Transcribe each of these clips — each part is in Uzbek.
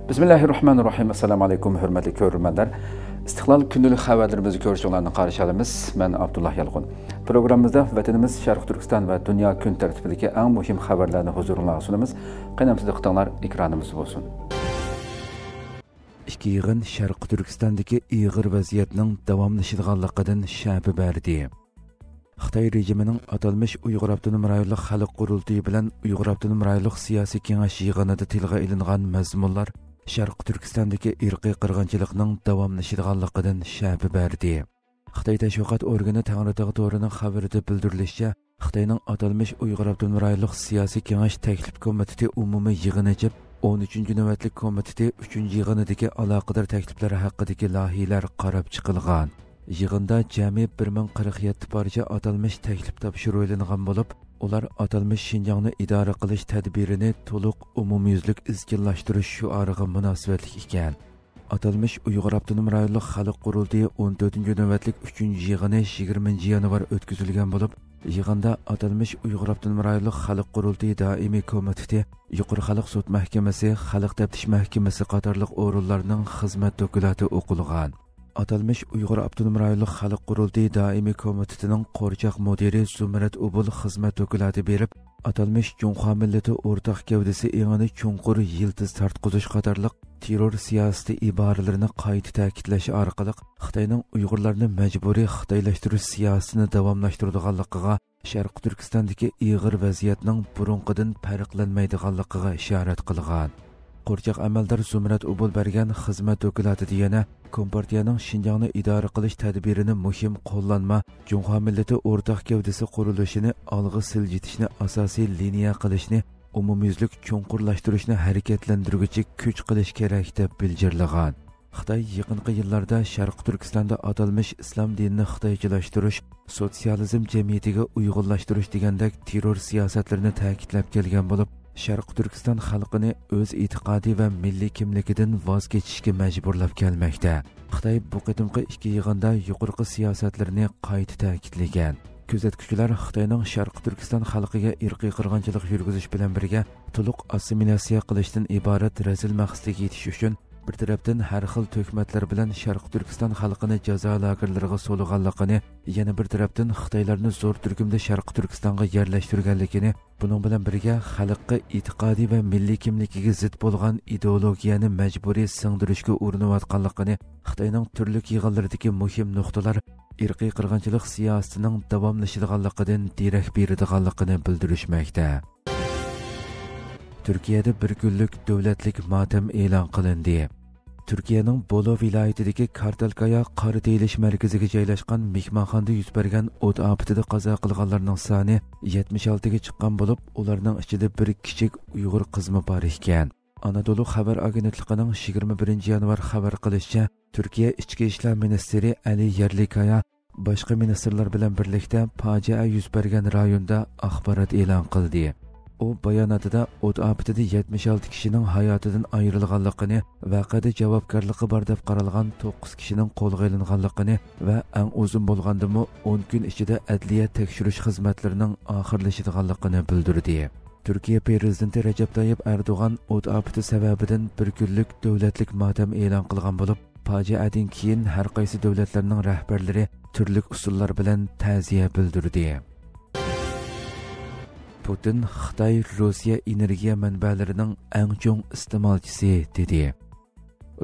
Bismillahirrahmanirrahim. Assalamu alaykum, hürmetli görürmenler. İstiklal gündəlik xəbərlərimizi görüşlərini qarşılayırıq. Mən Abdullah Yalğun. Proqramımızda vətənimiz Şərq Türkistan və dünya gün tərtibindəki ən mühim xəbərlərini huzuruna sunumuz. Qənəmsiz diqqətinizlər ekranımız olsun. İki yığın Şərq Türkistandakı iğir vəziyyətinin davamlaşıdığanlığından şəbi bərdi. Xitay rejiminin atalmış Uyğur Avtonom Rayonluq Xalq Qurultayı bilan Uyğur Avtonom Rayonluq Siyasi Kengaş yığınida tilgə ilingan məzmunlar Şərq Türkistandakı irqi qırğınçılıqның davamlaşıdığanlığından şəbi bərdi. Xitay təşviqat orqanı Tağrıtağ Toru'nun xəbərində bildirilişçə, Xitayning atalmış Uyğur Avtonom Rayonluq Siyasi Kengaş təklif komiteti ümumi yığını edib, 13-cü növbətlik komiteti 3-cü yığınidagi aloqador təklifləri haqqındakı layihələr qarab chiqilgan. Yığında cəmi 1047 parça atalmış təklif topşırılgan bo'lib, ular atalmış Şinjanni idora qilish tadbirini to'liq umumyuzlik izchillashtirish shuariga munosabatli ekan. Atalmış Uyghur Avtonom Rayonluq Xalq Qurultayı 14-cü növbətlik 3-cü yığını 20 yanvar o'tkazilgan bo'lib, yig'inda atalmış Uyghur Avtonom Rayonluq Xalq Qurultayı daimiy komiteti, Yuqori Xalq sud mahkamasi, Xalq taftish mahkamasi qatorliq o'rinlarning xizmat doklati o'qilgan. Atalmış Uyghur Avtonom Rayonluq Xalq Qurultayı daimiy komitetining qo'rchoq mudiri Zumrat Ubul xizmat doklati berib, atalmış Junxo millati o'rtaq gavdasi engini chunqur yildiz tartqizish qatorliq terror siyosati iboralarini qayta ta'kidlash orqali Xitoyning Uyg'urlarni majburiy xitoylashtirish siyosatini davomlashtiradiganligiga, Sharq Turkistondagi ig'ir vaziyatning burunqidan farqlanmaydiganligiga ishorat qilgan. Qo'rchoq amaldor Zumrat Ubul bergan xizmat doklati yana Kompartiyaning Şinjanni idora qilish tadbirini muhim qo'llanma, Junxo millati o'rtaq gavdasi qurilishini olg'a siljitishni asosiy liniya qilishni, umumyuzlik chunqurlashtirishni harakatlantiruvchi kuch qilish kerak deb bildirilgan. Xitoy yaqinqi yillarda Sharq Turkistonda atalmış islom dinini xitoychilashtirish, sotsializm jamiyatiga uyg'unlashtirish degandek terror siyosatlarini ta'kidlab kelgan bo'lib, Sharq Turkiston xalqini o'z e'tiqodi va milliy kimligidan voz kechishga majburlab kelmoqda. Xitoy bu qitimqi ikki yig'inda yuqorqi siyosatlarini qayta ta'kidlagan. Kuzatuvchilar Xitoyning Sharq Turkiston xalqiga irqiy qirg'inchilik yurgizish bilan birga to'liq assimilyatsiya qilishdan iborat razil maqsadga yetish uchun bir tarafdan har xil to'kmatlar bilan Sharq Turkiston xalqini jazo lagerlariga so'lganligini, yana bir tarafdan Xitoylarni zo'r turkumda Sharq Turkistonga yerlashtirganligini, buning bilan birga xalqqa e'tiqodiy va milliy kimligiga zid bo'lgan ideologiyani majburiy singdirishga urinayotganligini, Xitoyning turli yig'inlaridagi muhim nuqtalar irqiy qirg'inchilik siyosatining davomlashadiganligidan derak beradiganligini bildirishmoqda. Turkiyada bir kunlik davlatlik motam e'lon qilindi. Turkiyaning Bolu viloyatidagi Kartalkaya qor teyilish markaziga joylashgan mehmonxonada yuz bergan o't ofatida qazo qilganlarning soni 76 ga chiqqan bo'lib, ularning ichida bir kichik Uyg'ur qizmi bor ekan. Anadolu xabar agentligining 21 yanvar xabar qilishicha, Turkiya ichki ishlar ministri Ali Yerlikaya boshqa ministrlar bilan birlikda fojia yuz bergan rayonda axborot e'lon qildi. U bayonotida o't ofatida 76 kishining hayotidan ayrilganligini, voqeada javobgarligi bor deb qaralgan 9 kishining qo'lga olinganligini va eng uzun bo'lgandimi 10 kun ichida adliya tekshirish xizmatlarining oxirlashadiganligini bildirdi. Turkiya prezidenti Recep Tayyip Erdo'g'an o't ofati sababidan bir kunlik davlatlik motam e'lon qilgan bo'lib, fojiadan keyin har qaysi davlatlarning rahbarlari turli usullar bilan ta'ziya bildirdi. Putin Xitoy Rossiya energiya manbalarining eng chong iste'molchisi dedi.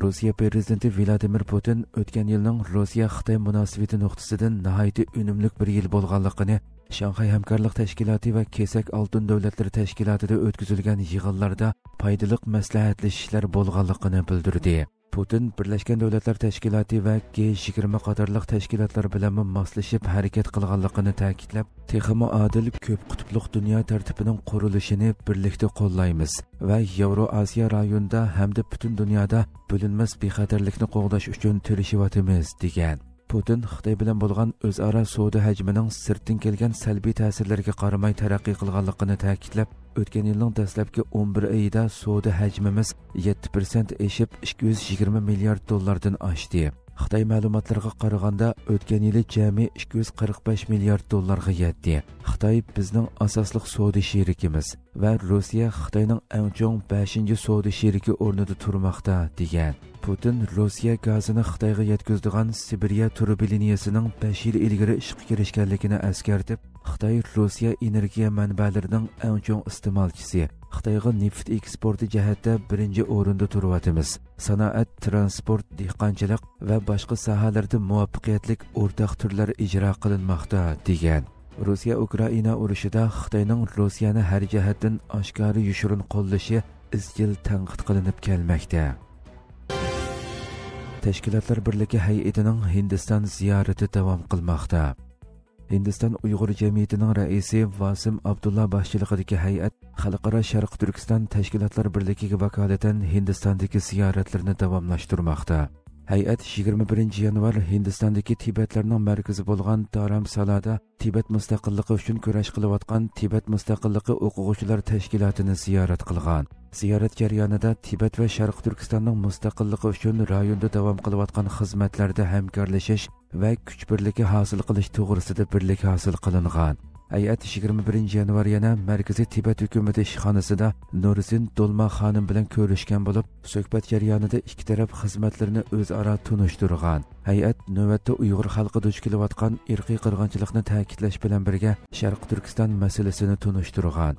Rossiya prezidenti Vladimir Putin o'tgan yilning Rossiya-Xitoy munosabati nuqtasidan nihoyatda unumli bir yil bo'lganligini, Shanxay hamkorlik tashkiloti va Kesak oltin davlatlari tashkilotida o'tkazilgan yig'inlarda foydali maslahatlashishlar bo'lganligini bildirdi. Putin Birlashgan Davlatlar Tashkiloti va G20 qatorliq tashkilotlar bilan moslashib harakat qilganligini ta'kidlab, texmo adil ko'p qutbli dunyo tartibining qurilishini birlikda qo'llaymiz va Yevroasiyo rayonida hamda butun dunyoda bo'linmas bexatarlikni qo'g'dash uchun tirishyapmiz degan. Putin Xitoy bilan bo'lgan o'zaro savdo hajmining sirtdan kelgan salbiy ta'sirlarga qaramay taraqqiy qilganligini ta'kidlab, o'tgan yilning dastlabki 11 oyida savdo hajmimiz 7% eshib 220 milliard dollardan oshdi. Xitoy ma'lumotlarga qaraganda o'tgan yili jami 245 milliard dollarga yetdi. Xitoy bizning asosliq savdo sherikimiz va Rossiya Xitoyning eng chong 5-savdo sheriki o'rnida turmoqda degan. Putin Rossiya gazini Xitoyga yetkazadigan Sibiriya turbiliniyasining 5 yil ilgari ishga kirishganligini eskartib, Xitoy Rossiya energiya manbalarining eng chong iste'molchisi, Xitoyga neft eksporti jihatda birinchi o'rinda turyapmiz. Sanoat, transport, dehqonchilik va boshqa sohalarda muvaffaqiyatli o'rtaq turlar ijro qilinmoqda degan. Rossiya Ukraina urushida Xitoyning Rossiyani har jihatdan oshkora yushirin qo'llashi izchil tanqid qilinib kelmoqda. Tashkilotlar birligi hay'atining Hindiston ziyorati davom qilmoqda. Hindiston Uyg'ur jamiyatining raisi Vasim Abdullah boshchiligidagi hay'at Xalqaro Sharq Turkiston tashkilotlar birligiga vakolatan Hindistondagi ziyoratlarini davomlashtirmoqda. Hay'at 21 yanvar Hindistondagi Tibetlarning markazi bo'lgan Dharamsalada Tibet mustaqilligi uchun kurash qilayotgan Tibet mustaqilligi o'quvchilar tashkilotini ziyorat qilgan. Ziyorat jarayonida Tibet va Sharq Turkistonning mustaqilligi uchun rayonda davom qilayotgan xizmatlarda hamkorlashish va kuch birligi hosil qilish to'g'risida birlik hosil qilingan. Hay'at 21 yanvar yana Markaziy Tibet hukumati ishxonasida Nurzin Dolma xonim bilan ko'rishgan bo'lib, suhbat jarayonida ikki taraf xizmatlarini o'zaro tunishtirgan. Hay'at navbatda Uyg'ur xalqi duch kelayotgan irqiy qirg'inchilikni ta'kidlash bilan birga Sharq Turkiston masalasini tunishtirgan.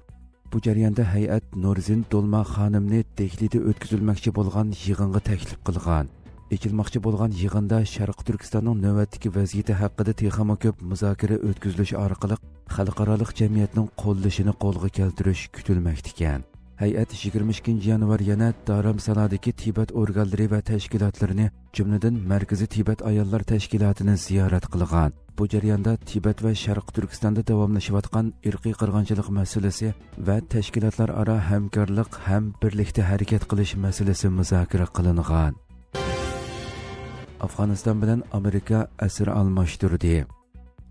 Bu jarayonda hay'at Nurzin Dolma xonimni Dehlida o'tkazilmoqchi bo'lgan yig'inga taklif qilgan. Echilmoqchi bo'lgan yig'inda Sharq Turkistonning navbatdagi vaziyati haqida texnik ko'p muzokara o'tkazilishi orqali xalqaro jamiyatning qo'llashini qo'lga keltirish kutilmoqda ekan. Hay'at 22 yanvar yana Dharamsaladagi Tibet organlari va tashkilotlarini, jumladan Markaziy Tibet ayollar tashkilotini ziyorat qilgan. Bu jarayonda Tibet va Sharq Turkistonda davomlashayotgan irqiy qirg'inchilik masalasi va tashkilotlar aro hamkorlik ham birlikda harakat qilish masalasi muzokara qilingan. Afg'oniston bilan Amerika asir almashtirdi.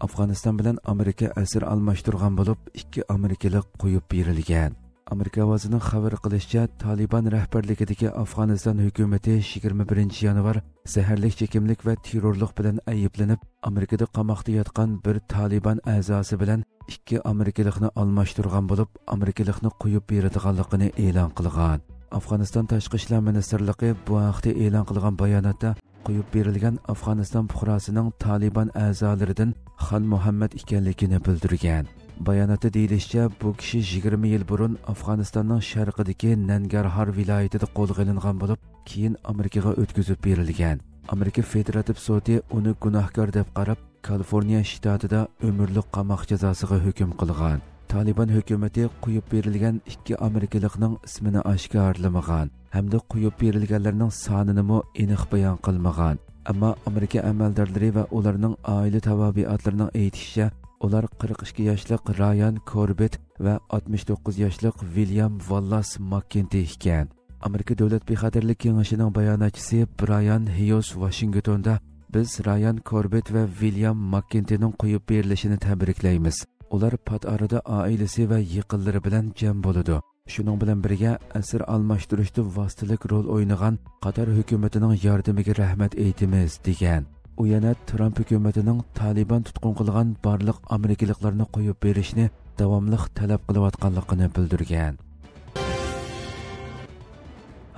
Afg'oniston bilan Amerika asir almashtirgan bo'lib, 2 amerikalik qo'yib berilgan. Amerika ovozining xabar qilishicha, Taliban rahbarligidagi Afg'oniston hukumati 21 yanvar zaharlik chekimlik va terrorlik bilan ayblanib, Amerikada qamoqda yotgan bir Taliban a'zosi bilan 2 amerikalikni almashtirgan bo'lib, amerikalikni qo'yib beradiganligini e'lon qilgan. Afg'oniston Tashqi ishlar ministrligi bu haqda e'lon qilgan bayonotda qo'yib berilgan Afg'oniston fuqarosining Taliban a'zolaridan Xon Muhammad ekanligini bildirgan. Bayonotda deyilishicha, bu kishi 20 yil burun Afg'onistonning sharqidagi Nangarhar viloyatida qo'lga olingan bo'lib, keyin Amerikaga o'tkazib berilgan. Amerika federativ sudi uni gunohkor deb qarab, Kaliforniya shtatida umrlik qamoq jazosiga hukm qilgan. Taliban hukumati qo'yib berilgan 2 amerikalikning ismini oshkorlamagan hamda qo'yib berilganlarning sonini aniq bayon qilmagan. Ammo Amerika amaldorlari va ularning oila tabiatlarining aytishicha, ular 42 yoshlik Ryan Corbett va 69 yoshlik William Wallace McKenty ekan. Amerika Davlat bexatarlik kengashining bayonotchisi Brian Hughes Washingtonda biz Ryan Corbett va William McKentyning qo'yib berilishini tabriklaymiz. Ular pat arada oilasi va yaqinlari bilan jam bo'ladi. Shuning bilan birga asir almashtirishda vositalik rol o'ynagan Qatar hukumatining yordamiga rahmat aytamiz degan. U yana Trump hukumatining Taliban tutqun qilgan barliq amerikaliklarni qo'yib berishni davomli talab qilayotganligini bildirgan.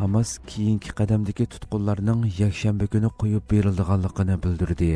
Hamas keyingi qadamdagi tutqunlarning yakshanba kuni qo'yib berilganligini bildirdi.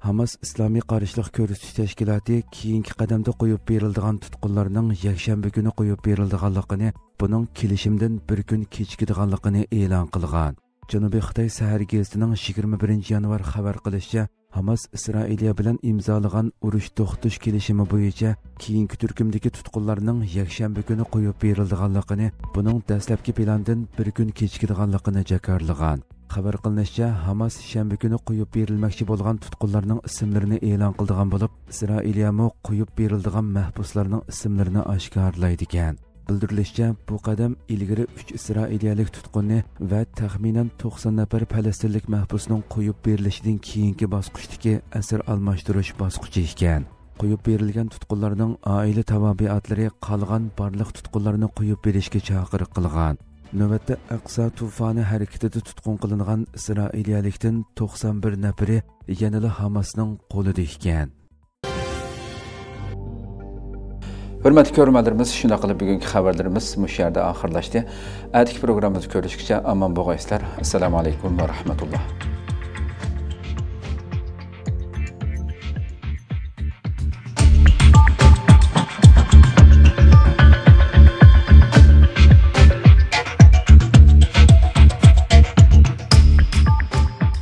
Hamas Islomiy qarshilik ko'rsatish tashkiloti keyingi qadamda qo'yib berilgan tutqunlarning yakshanba kuni qo'yib berilganligini, buning kelishimdan bir kun kechikadiganligini e'lon qilgan. Janubiy Xitoy Sahar gazetining 21 yanvar xabar qilishicha, Hamas Isroiliya bilan imzolagan urush to'xtatish kelishimi bo'yicha keyingi turkumdagi tutqunlarning yakshanba kuni qo'yib berilganligini, buning dastlabki plandan bir kun kechikadiganligini jakarlagan. Xabar qilinishicha, Hamas shanba kuni qo'yib berilmoqchi bo'lgan tutqunlarning ismlarini e'lon qilgan bo'lib, Isroiliya qo'yib berilgan mahbuslarning ismlarini oshkorlaydi ekan. Bildirilishicha, bu qadam ilgari 3 isroiliyalik tutqunni va taxminan 90 nafar falastinlik mahbusning qo'yib berilishidan keyingi bosqichdagi asir almashtirish bosqichi ekan. Qo'yib berilgan tutqunlarning oila tabiatlari qolgan barliq tutqunlarni qo'yib berishga chaqiriq qilgan. navbatda Aqsa tufoni harakatida tutqun qilingan Isroiliyalikdan 91 nafari yanada Hamasning qo'lida ekan. Hurmatli ko'ruvchilarimiz, shunday qilib bugungi xabarlarimiz mush yerda oxirlashdi. Atigi programmamizni ko'rishguncha omon bo'linglar. Assalomu alaykum va rahmatulloh.